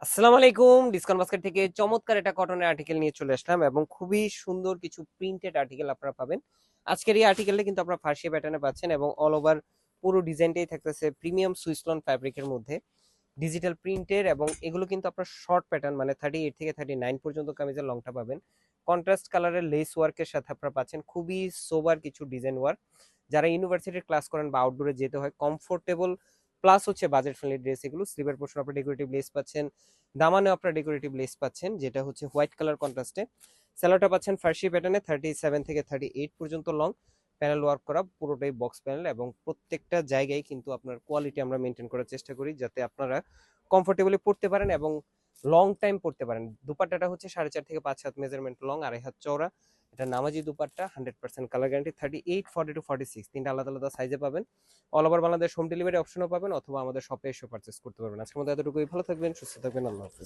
আসসালামু আলাইকুম। Discount basket থেকে চমৎকার একটা কটনের আর্টিকেল নিয়ে চলে আসলাম এবং খুবই সুন্দর কিছু প্রিন্টেড আর্টিকেল আপনারা পাবেন। আজকের এই আর্টিকেলটা কিন্তু আপনারা ফার্সি প্যাটার্নে পাচ্ছেন এবং অল ওভার পুরো ডিজাইনটাই থাকতেছে প্রিমিয়াম সুইসলন ফ্যাব্রিকের মধ্যে ডিজিটাল প্রিন্টের, এবং এগুলো কিন্তু আপনার শর্ট প্যাটার্ন মানে 38 থেকে 39 পর্যন্ত কামিজের লংটা পাবেন। কন্ট্রাস্ট কালারের লেস ওয়ার্কের সাথে আপনারা পাচ্ছেন খুবই সোবার কিছু ডিজাইন ওয়ার্ক। যারা ইউনিভার্সিটির ক্লাস করেন বা আউটডোরে যেতে হয় কমফোর্টেবল প্লাস হচ্ছে বাজেট ফ্রেন্ডলি ড্রেস এগুলো। স্লিভের পোর্শন আপনার ডেকোরেটিভ লেস পাচ্ছেন, দামানেও আপনার ডেকোরেটিভ লেস পাচ্ছেন যেটা হচ্ছে হোয়াইট কালার কন্ট্রাস্টে। স্যালোটা পাচ্ছেন ফার্সি প্যাটার্নে 37 থেকে 38 পর্যন্ত লং, প্যানেল ওয়ার্ক করা পুরোটাই বক্স প্যানেল, এবং প্রত্যেকটা জায়গায় কিন্তু আপনার কোয়ালিটি আমরা মেনটেন করার চেষ্টা করি যাতে আপনারা কমফোর্টেবলি পড়তে পারেন এবং লং টাইম পড়তে পারেন। দুপাট্টাটা হচ্ছে 4.5 থেকে 5 হাত মেজারমেন্ট লং, 2.5 হাত চওড়া। এটা নামাজি দুপাট্টা, 100% কালার গ্যারান্টি। 38, 42, 46 তিনটা আলাদা আলাদা সাইজে পাবেন। All over Bangladesh home delivery অপশনও পাবেন, অথবা আমাদের শপে এসে পারচেস করতে পারবেন। আজকের মধ্যে এতটুকুই। ভালো থাকবেন, সুস্থ থাকবেন, আল্লাহ হাফিজ।